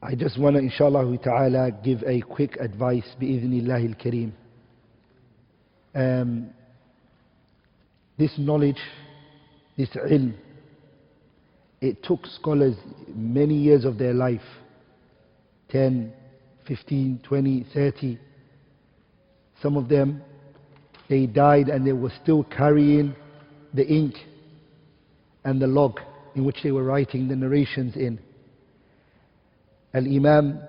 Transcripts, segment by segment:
I just want to, inshallah ta'ala, give a quick advice, bi'idhnillahi al-kareem. This knowledge, this ilm, it took scholars many years of their life, 10, 15, 20, 30. Some of them, they died and they were still carrying the ink and the log in which they were writing the narrations in. Al-Imam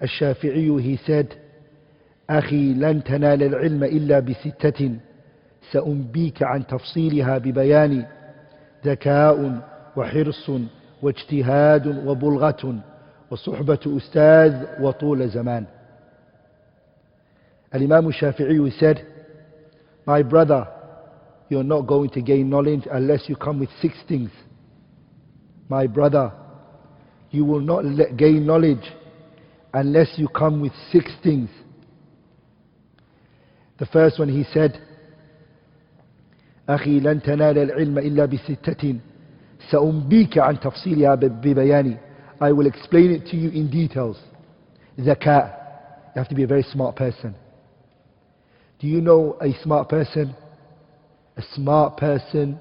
al-Shafi'i, he said, أخي لن تنال العلم إلا بستة سأنبيك عن تفصيلها ببيان ذكاء وحرص واجتهاد وبلغة وصحبة أستاذ وطول زمان. Al-Imam al-Shafi'i said, my brother, you're not going to gain knowledge unless you come with 6 things. My brother, you will not gain knowledge unless you come with 6 things. The first one, he said, أخي لن تنال العلم إلا بستة سأنبيك عن تفصيلها ببياني. I will explain it to you in details. Zakat. You have to be a very smart person. Do you know a smart person? A smart person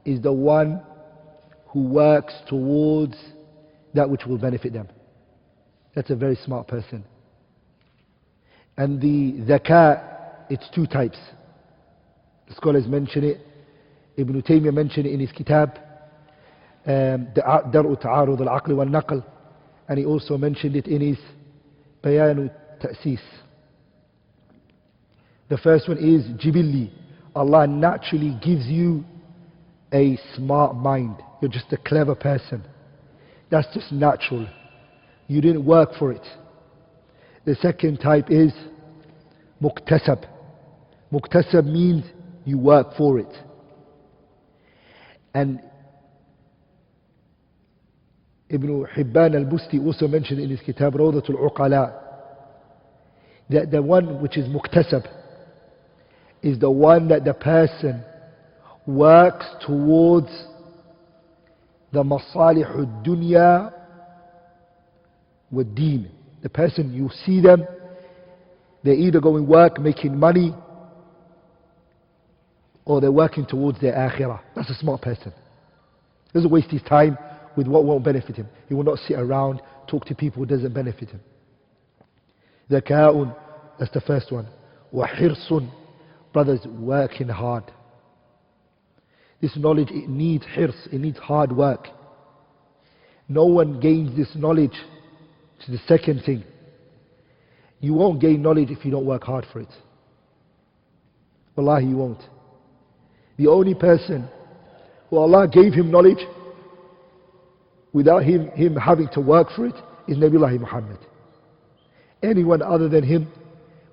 is the one who works towards that which will benefit them. That's a very smart person. And the zakat, it's 2 types. The scholars mention it. Ibn Taymiyyah mentioned it in his kitab, Dar'u Ta'arud al-Aql wal-Naql, and he also mentioned it in his Bayan al-Ta'sis. The first one is Jibilli. Allah naturally gives you a smart mind. You're just a clever person. That's just natural. You didn't work for it. The second type is Muktasab. Muktasab means you work for it. And Ibn Hibban al-Busti also mentioned in his kitab Rawdatul Uqala that the one which is Muktasab is the one that the person works towards the masalih al-dunya wa deen. The person, you see them, they're either going work, making money, or they're working towards their akhirah. That's a smart person. He doesn't waste his time with what won't benefit him. He will not sit around, talk to people who doesn't benefit him. Zaka'un, that's the first one. Wa hirsun, brothers, working hard. This knowledge, it needs hirs, it needs hard work. No one gains this knowledge. It's the second thing. You won't gain knowledge if you don't work hard for it. Wallahi, you won't. The only person who Allah gave him knowledge without him having to work for it is Nabiullah Muhammad. Anyone other than him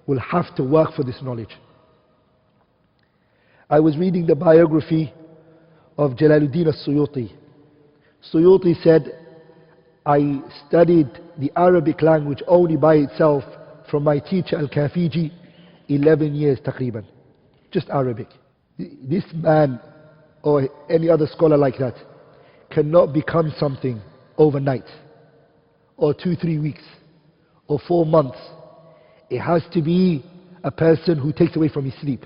will have to work for this knowledge. I was reading the biography of Jalaluddin al-Suyuti. Suyuti said, I studied the Arabic language only by itself from my teacher Al-Kafiji 11 years taqriban. Just Arabic. This man or any other scholar like that cannot become something overnight or 2-3 weeks or 4 months. It has to be a person who takes away from his sleep,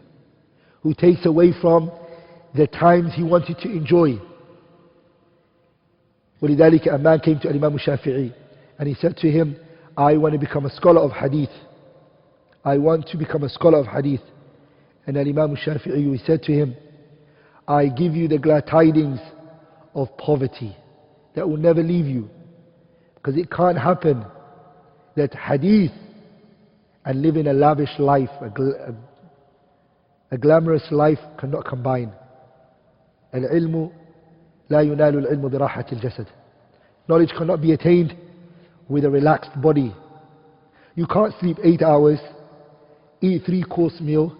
who takes away from the times he wanted to enjoy. ولذلك a man came to Imam al-Shafi'i and he said to him, I want to become a scholar of hadith. I want to become a scholar of hadith. And Imam al-Shafi'i, he said to him, I give you the glad tidings of poverty that will never leave you. Because it can't happen that hadith and living a lavish life, a glamorous life cannot combine. Al-ilmu la yunalu al-ilmu bi rahati al-jasad. Knowledge cannot be attained with a relaxed body. You can't sleep 8 hours, eat 3-course meal,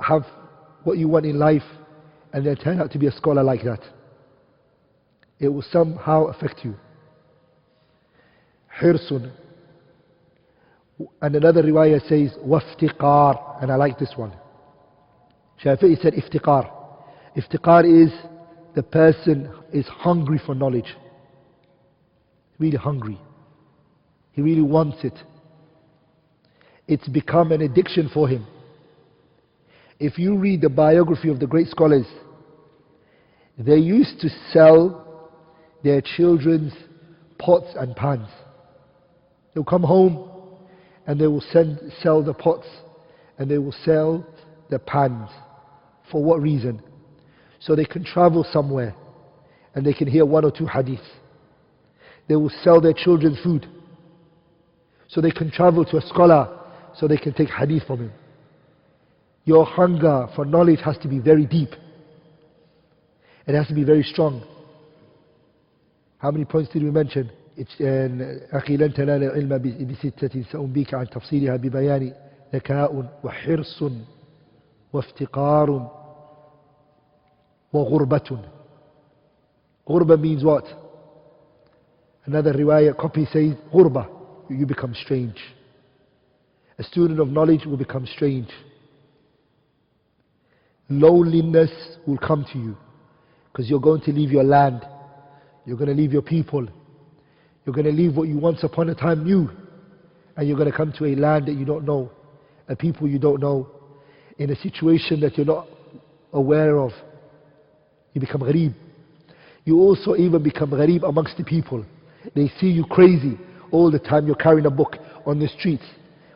have what you want in life, and then turn out to be a scholar like that. It will somehow affect you. Hirsun. And another riwayah says, waftiqar. And I like this one. Shafi'i said iftiqar. Iftiqar is the person is hungry for knowledge. really hungry. He really wants it. It's become an addiction for him. If you read the biography of the great scholars, they used to sell their children's pots and pans. They'll come home and they will sell the pots and they will sell the pans. For what reason? So they can travel somewhere and they can hear one or two hadiths. They will sell their children's food so they can travel to a scholar so they can take hadith from him. Your hunger for knowledge has to be very deep. It has to be very strong. How many points did we mention? أخي لن تنال العلم بستة سأنبيك عن تفصيلها ببيان ذكاء وحرص وافتقار وغربة. غربة means what? Another riwayah copy says غربة. You become strange. A student of knowledge will become strange. Loneliness will come to you because you're going to leave your land. You're going to leave your people. You're going to leave what you once upon a time knew, and you're going to come to a land that you don't know, a people you don't know, in a situation that you're not aware of. You become gharib. You also even become gharib amongst the people. They see you crazy all the time. You're carrying a book on the streets.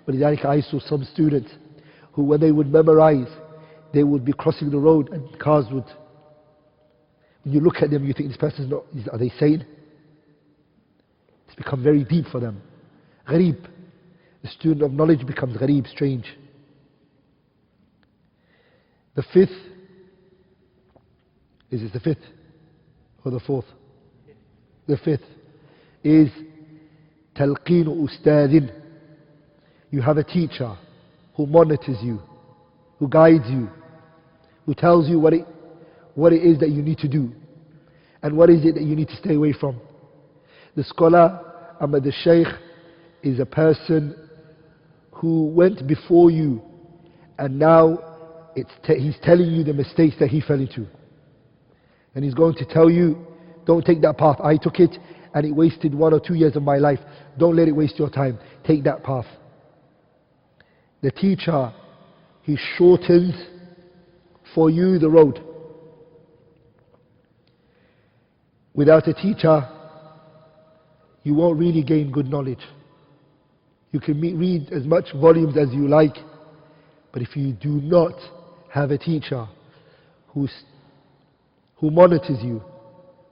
ولذلك I saw some students who, when they would memorize, they would be crossing the road and cars would, when you look at them, you think this person's not, are they sane? It's become very deep for them. Gharib. The student of knowledge becomes gharib, strange. The fifth, is it the fifth or the fourth? The fifth is talqeen ustadin. You have a teacher who monitors you, who guides you, who tells you what it is that you need to do and what is it that you need to stay away from. The scholar, the sheikh, is a person who went before you and now he's telling you the mistakes that he fell into. And he's going to tell you, don't take that path. I took it and it wasted 1 or 2 years of my life. Don't let it waste your time. Take that path. The teacher, he shortens for you the road. Without a teacher, you won't really gain good knowledge. You can read as much volumes as you like, but if you do not have a teacher who monitors you,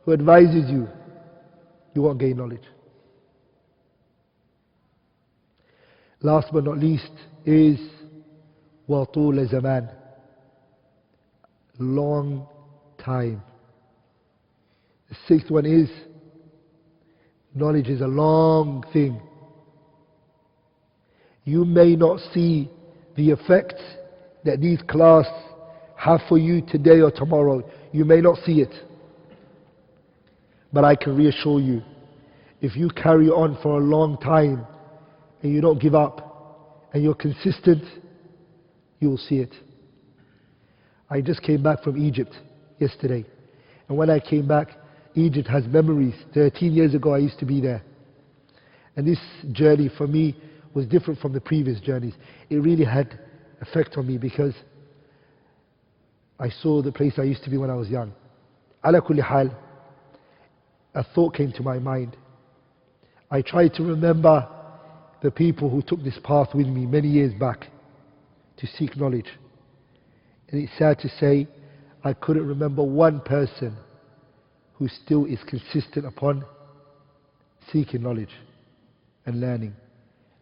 who advises you, you won't gain knowledge. Last but not least is وَطُولَ زَمَانٍ. Long time. The sixth one is knowledge is a long thing. You may not see the effect that these classes have for you today or tomorrow. You may not see it. But I can reassure you, if you carry on for a long time and you don't give up and you're consistent, you will see it. I just came back from Egypt yesterday. And when I came back, Egypt has memories. 13 years ago I used to be there. And this journey for me was different from the previous journeys. It really had effect on me because I saw the place I used to be when I was young. Ala kulli hal, a thought came to my mind. I tried to remember the people who took this path with me many years back to seek knowledge. And it's sad to say, I couldn't remember one person who still is consistent upon seeking knowledge and learning.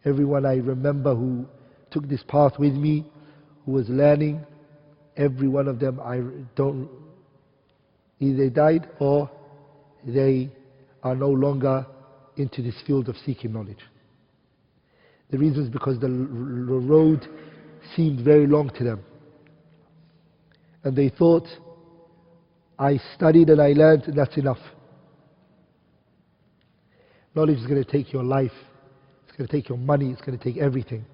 Everyone I remember who took this path with me, who was learning, every one of them either they died or they are no longer into this field of seeking knowledge. The reason is because the road seemed very long to them. And they thought, I studied and I learned, and that's enough. Knowledge is going to take your life. It's going to take your money. It's going to take everything.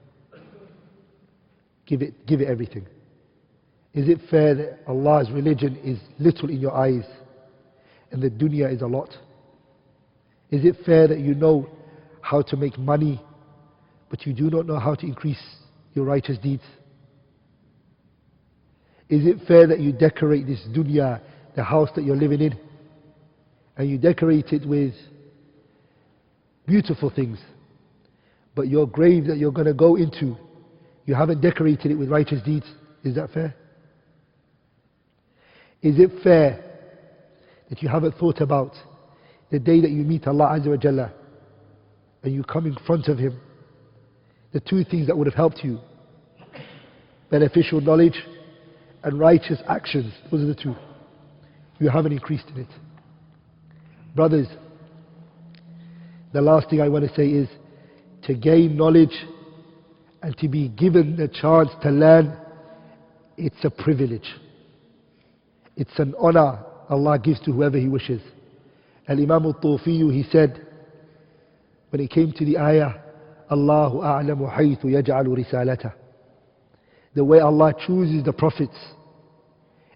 Give it everything. Is it fair that Allah's religion is little in your eyes and the dunya is a lot? Is it fair that you know how to make money, but you do not know how to increase your righteous deeds? Is it fair that you decorate this dunya, the house that you're living in, and you decorate it with beautiful things, but your grave that you're going to go into, you haven't decorated it with righteous deeds? Is that fair? Is it fair that you haven't thought about the day that you meet Allah Azza wa Jalla and you come in front of Him, the two things that would have helped you, beneficial knowledge and righteous actions, those are the two. You haven't increased in it. Brothers, the last thing I want to say is, to gain knowledge and to be given the chance to learn, it's a privilege. It's an honor Allah gives to whoever He wishes. Al-Imam al-Tufiyu, he said, when it came to the ayah, Allahu a'lamu haythu yaj'alu risalatah, the way Allah chooses the prophets,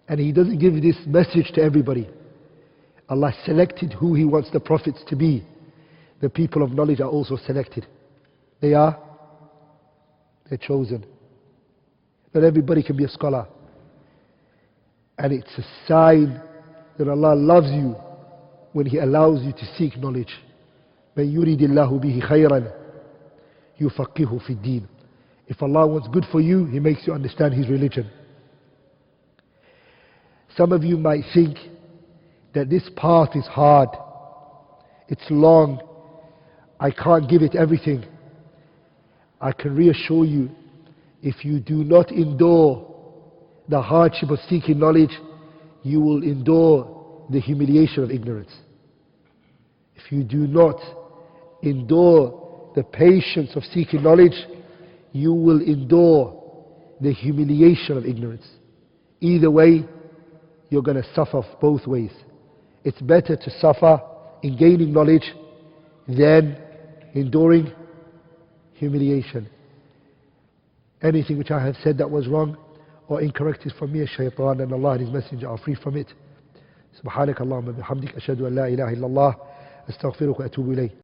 and He doesn't give this message to everybody. Allah selected who He wants the prophets to be. The people of knowledge are also selected. They're chosen. Not everybody can be a scholar. And it's a sign that Allah loves you when He allows you to seek knowledge. مَن يُرِدِ اللَّهُ بِهِ خَيْرًا يُفَقِّهُ فِي الدِّينِ. If Allah wants good for you, He makes you understand His religion. Some of you might think that this path is hard, it's long, I can't give it everything. I can reassure you, if you do not endure the hardship of seeking knowledge, you will endure the humiliation of ignorance. If you do not endure the patience of seeking knowledge, you will endure the humiliation of ignorance. Either way, you're going to suffer both ways. It's better to suffer in gaining knowledge than enduring humiliation. Anything which I have said that was wrong or incorrect is from me, shaitan, and Allah and His Messenger are free from it. سبحانك اللهم بحمدك أشهد أن لا إله إلا الله أستغفرك وأتوب إليك.